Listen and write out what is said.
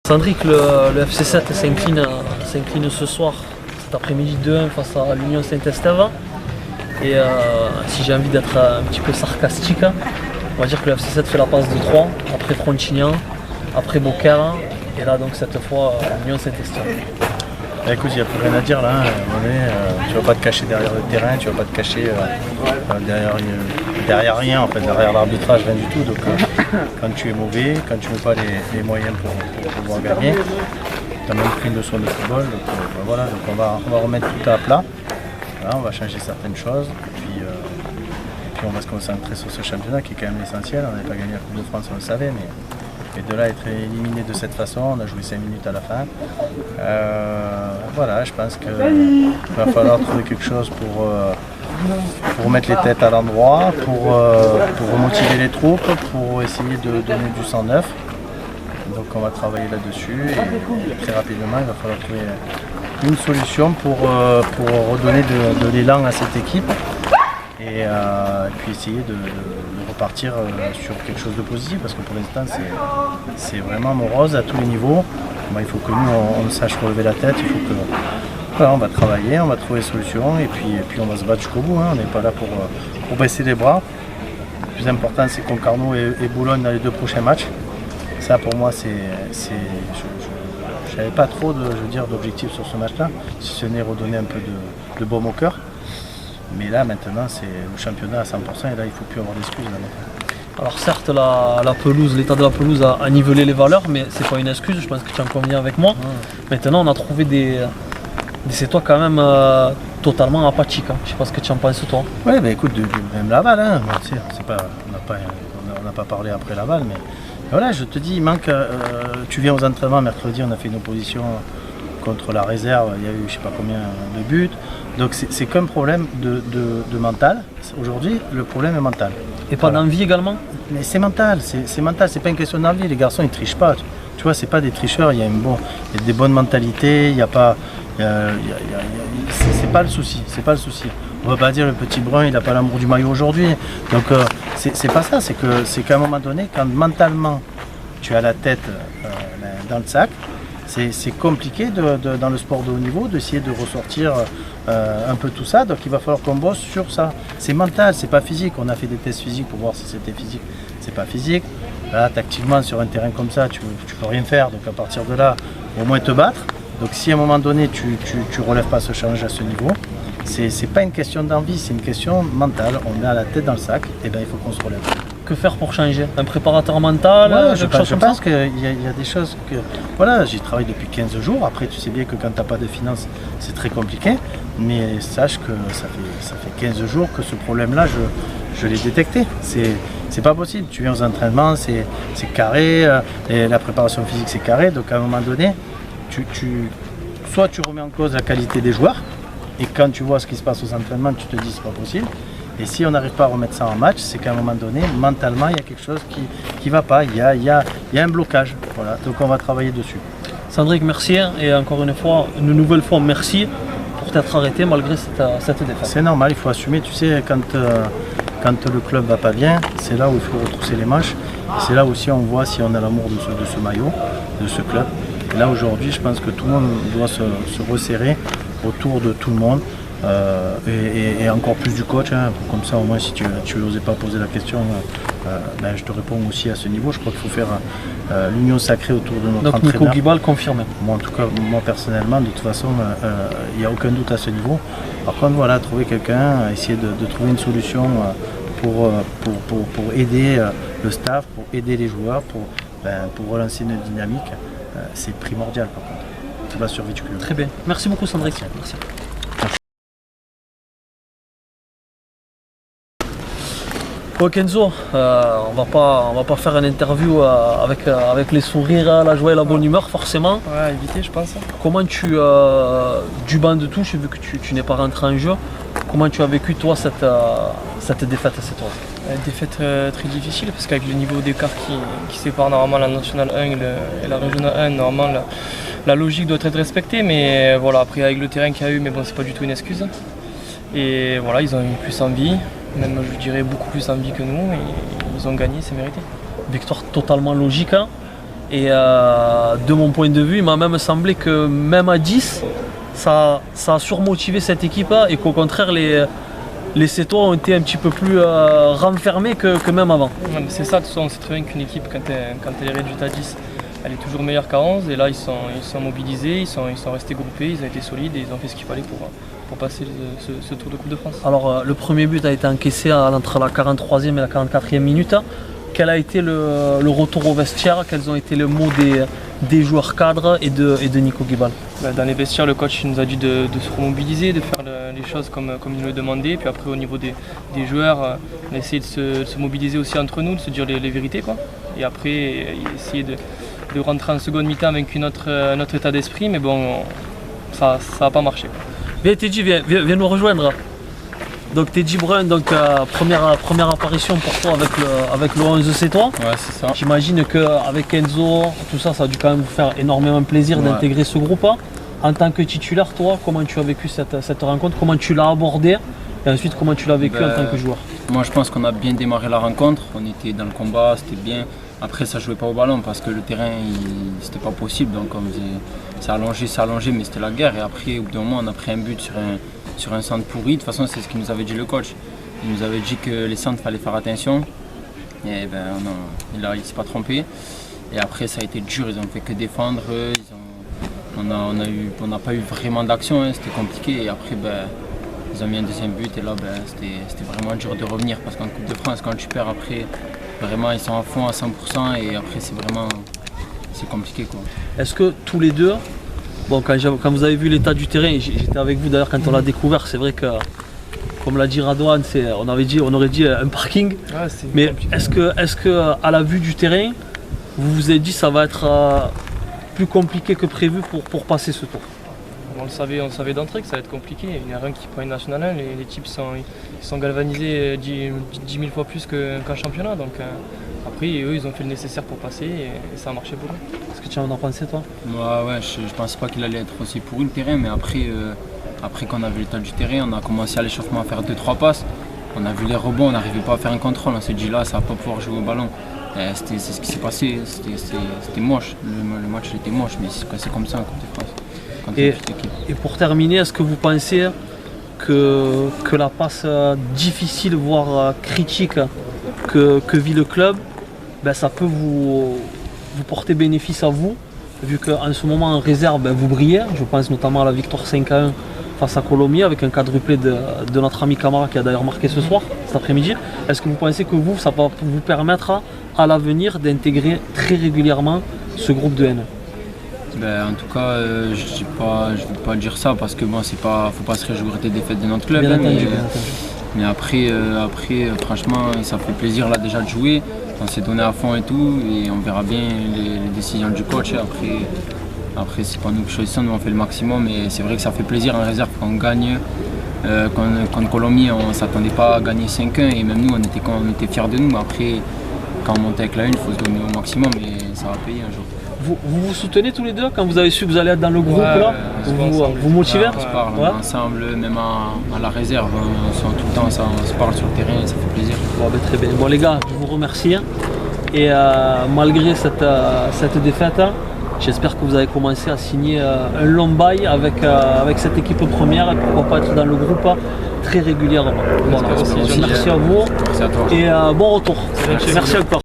Sandrick, le FC7 s'incline ce soir, cet après-midi 2-1 face à l'Union Saint-Estève. Et si j'ai envie d'être un petit peu sarcastique, on va dire que le FC7 fait la passe de 3, après Frontignan, après Beaucaire, et là donc cette fois l'Union Saint-Estève. Écoute, il n'y a plus rien à dire là, tu ne vas pas te cacher derrière le terrain, tu ne vas pas te cacher derrière rien, en fait, derrière l'arbitrage, rien du tout. Donc quand tu es mauvais, quand tu n'as pas les moyens pour pouvoir gagner, tu as même pris une leçon de football. Donc voilà, donc on va remettre tout à plat. Voilà, on va changer certaines choses et puis on va se concentrer sur ce championnat qui est quand même essentiel. On n'avait pas gagné la Coupe de France, on le savait, mais de là être éliminé de cette façon, on a joué 5 minutes à la fin. Voilà, je pense qu'il va falloir trouver quelque chose pour mettre les têtes à l'endroit, pour remotiver les troupes, pour essayer de donner du 109. Donc on va travailler là-dessus et très rapidement il va falloir trouver une solution pour redonner de l'élan à cette équipe et puis essayer de repartir sur quelque chose de positif parce que pour l'instant c'est vraiment morose à tous les niveaux. Bon, il faut que nous on sache relever la tête, il faut que voilà, on va travailler, on va trouver des solutions et puis on va se battre jusqu'au bout, hein. On n'est pas là pour baisser les bras. Le plus important c'est Concarneau et Boulogne dans les 2 prochains matchs. Ça pour moi je n'avais pas trop d'objectifs sur ce match-là, si ce n'est redonner un peu de baume au cœur. Mais là maintenant c'est le championnat à 100% et là il ne faut plus avoir d'excuses. Alors certes la pelouse, l'état de la pelouse a nivelé les valeurs, mais c'est pas une excuse, je pense que tu en conviens avec moi. Maintenant on a trouvé des c'est toi quand même totalement apathique, hein. Je sais pas ce que tu en penses toi. Oui, mais écoute, même Laval, hein. On n'a pas parlé après Laval, mais voilà, je te dis, il manque. Tu viens aux entraînements mercredi, on a fait une opposition contre la réserve, il y a eu je sais pas combien de buts. Donc c'est qu'un problème de mental. Aujourd'hui, le problème est mental. Et pas d'envie également? Mais c'est mental, c'est pas une question d'envie. Les garçons ils trichent pas. Tu vois, c'est pas des tricheurs, il y a des bonnes mentalités, il y a pas. C'est pas le souci, On va pas dire le petit brun il a pas l'amour du maillot aujourd'hui. Donc c'est pas ça, c'est qu'à un moment donné, quand mentalement tu as la tête dans le sac, c'est compliqué dans le sport de haut niveau d'essayer de ressortir un peu tout ça. Donc il va falloir qu'on bosse sur ça. C'est mental, c'est pas physique. On a fait des tests physiques pour voir si c'était physique. C'est pas physique. Là, tactiquement, sur un terrain comme ça, tu peux rien faire. Donc à partir de là, au moins te battre. Donc si à un moment donné tu relèves pas ce challenge à ce niveau, c'est pas une question d'envie, c'est une question mentale. On a la tête dans le sac, et bien il faut qu'on se relève. Que faire pour changer? Un préparateur mental? Ouais, je pense qu'il y a des choses que... Voilà, j'y travaille depuis 15 jours. Après, tu sais bien que quand tu n'as pas de finances, c'est très compliqué. Mais sache que ça fait 15 jours que ce problème-là, je l'ai détecté. C'est pas possible. Tu viens aux entraînements, c'est carré. Et la préparation physique, c'est carré. Donc à un moment donné, soit tu remets en cause la qualité des joueurs. Et quand tu vois ce qui se passe aux entraînements, tu te dis c'est pas possible. Et si on n'arrive pas à remettre ça en match, c'est qu'à un moment donné, mentalement, il y a quelque chose qui ne va pas. Il y a un blocage. Voilà. Donc on va travailler dessus. Sandrick, merci. Et encore une nouvelle fois, merci pour t'être arrêté malgré cette défaite. C'est normal, il faut assumer. Tu sais, quand le club va pas bien, c'est là où il faut retrousser les manches. C'est là aussi on voit si on a l'amour de ce maillot, de ce club. Et là aujourd'hui, je pense que tout le monde doit se resserrer autour de tout le monde. Et encore plus du coach, hein. Comme ça au moins si tu n'osais pas poser la question, je te réponds aussi à ce niveau. Je crois qu'il faut faire l'union sacrée autour de notre entraîneur. Donc Nico Guibal confirmé. Moi en tout cas, moi personnellement, de toute façon, il n'y a aucun doute à ce niveau. Par contre voilà, trouver quelqu'un, essayer de trouver une solution pour aider le staff, pour aider les joueurs, pour relancer une dynamique, c'est primordial par contre. Ça va survivre. Très bien. Merci beaucoup Sandrick. Merci. Bon Kenzo, on va pas faire une interview avec les sourires, la joie et la bonne humeur forcément. Ouais, éviter je pense. Comment du banc de touche, vu que tu n'es pas rentré en jeu, comment tu as vécu toi cette défaite à cette heure? Défaite très difficile parce qu'avec le niveau d'écart qui sépare normalement la Nationale 1 et la Régionale 1, normalement la logique doit être respectée, mais voilà, après avec le terrain qu'il y a eu, mais bon c'est pas du tout une excuse. Et voilà, ils ont eu plus envie, même je dirais beaucoup plus envie que nous, et ils ont gagné, c'est mérité. Victoire totalement logique, hein. Et de mon point de vue, il m'a même semblé que même à 10, ça a surmotivé cette équipe et qu'au contraire, les Sétois ont été un petit peu plus renfermés que même avant. Ouais, c'est ça, de toute façon, on sait très bien qu'une équipe, quand elle est réduite à 10, elle est toujours meilleure qu'à 11. Et là, ils sont mobilisés, ils sont restés groupés, ils ont été solides et ils ont fait ce qu'il fallait pour passer ce Tour de Coupe de France. Alors, le premier but a été encaissé entre la 43e et la 44e minute. Quel a été le retour au vestiaire? Quels ont été les mots des joueurs cadres et de Nico Guébal? Dans les vestiaires, le coach nous a dit de se remobiliser, de faire les choses comme il nous le demandait. Puis après, au niveau des joueurs, on a essayé de se mobiliser aussi entre nous, de se dire les vérités, quoi. Et après, essayer de rentrer en seconde mi-temps avec un autre état d'esprit. Mais bon, ça n'a pas marché. Viens Teddy, viens nous rejoindre. Donc Teddy Brun, première apparition pour toi avec le 11 Sétois. Ouais, c'est ça. J'imagine qu'avec Enzo, tout ça, ça a dû quand même vous faire énormément plaisir d'intégrer ce groupe. En tant que titulaire, toi, comment tu as vécu cette rencontre? Comment tu l'as abordée? Et ensuite, comment tu l'as vécu en tant que joueur? Moi, je pense qu'on a bien démarré la rencontre. On était dans le combat, c'était bien. Après, ça jouait pas au ballon parce que le terrain, c'était pas possible. Donc, ça allongeait, mais c'était la guerre. Et après, au bout d'un moment, on a pris un but sur un centre pourri. De toute façon, c'est ce qu'il nous avait dit le coach. Il nous avait dit que les centres, il fallait faire attention. Et ben, il ne s'est pas trompé. Et après, ça a été dur. Ils ont fait que défendre. On n'a pas eu vraiment d'action. Hein. C'était compliqué. Et après, ben, ils ont mis un deuxième but. Et là, ben, c'était vraiment dur de revenir. Parce qu'en Coupe de France, quand tu perds après, vraiment, ils sont à fond à 100%. Et après, c'est compliqué, quoi. Est-ce que tous les deux, bon, quand vous avez vu l'état du terrain, j'étais avec vous d'ailleurs quand on l'a découvert, c'est vrai que, comme l'a dit Radouane, on aurait dit un parking. Ouais, mais est-ce que à la vue du terrain, vous vous êtes dit ça va être plus compliqué que prévu pour passer ce tour? On le savait d'entrée que ça va être compliqué. Il n'y a rien qui prend une nationale 1, les types sont galvanisés 10 000 fois plus qu'en championnat. Donc, après, eux, ils ont fait le nécessaire pour passer et ça a marché pour eux. Qu'est-ce que tu en as pensé, toi? Ouais, je ne pensais pas qu'il allait être aussi pourri le terrain, mais après qu'on a vu l'état du terrain, on a commencé à l'échauffement à faire 2-3 passes. On a vu les rebonds, on n'arrivait pas à faire un contrôle. On s'est dit là, ça ne va pas pouvoir jouer au ballon. C'est ce qui s'est passé, c'était moche. Le match était moche, mais c'est comme ça en Coupe de France. Et pour terminer, est-ce que vous pensez que la passe difficile, voire critique que vit le club, ben, ça peut vous porter bénéfice à vous, vu qu'en ce moment en réserve, ben, vous brillez. Je pense notamment à la victoire 5-1 face à Colomiers avec un quadruplé de notre ami Camara qui a d'ailleurs marqué ce soir, cet après-midi. Est-ce que vous pensez que ça va vous permettre à l'avenir d'intégrer très régulièrement ce groupe de N? Ben, en tout cas, je ne vais pas dire ça parce que bon, faut pas se réjouir des défaites de notre club. Bien entendu. Mais après, franchement, ça fait plaisir là déjà de jouer. On s'est donné à fond et tout, et on verra bien les décisions du coach. Après c'est pas nous qui choisissons, nous on fait le maximum, mais c'est vrai que ça fait plaisir en réserve quand on gagne. Contre Colomiers, on ne s'attendait pas à gagner 5-1 et même nous on était fiers de nous. Mais après, quand on monte avec la une, il faut se donner au maximum et ça va payer un jour. Vous soutenez tous les deux quand vous avez su que vous allez être dans le groupe là? Vous motivez? On se parle, on est ensemble, même à la réserve, tout le temps, on se parle sur le terrain et ça fait plaisir. Bon, ben, très bien. Bon les gars, je vous remercie. Et malgré cette défaite, j'espère que vous avez commencé à signer un long bail avec cette équipe première et pourquoi pas être dans le groupe très régulièrement. Voilà. Merci à vous. Merci à toi. Et bon retour. Merci encore.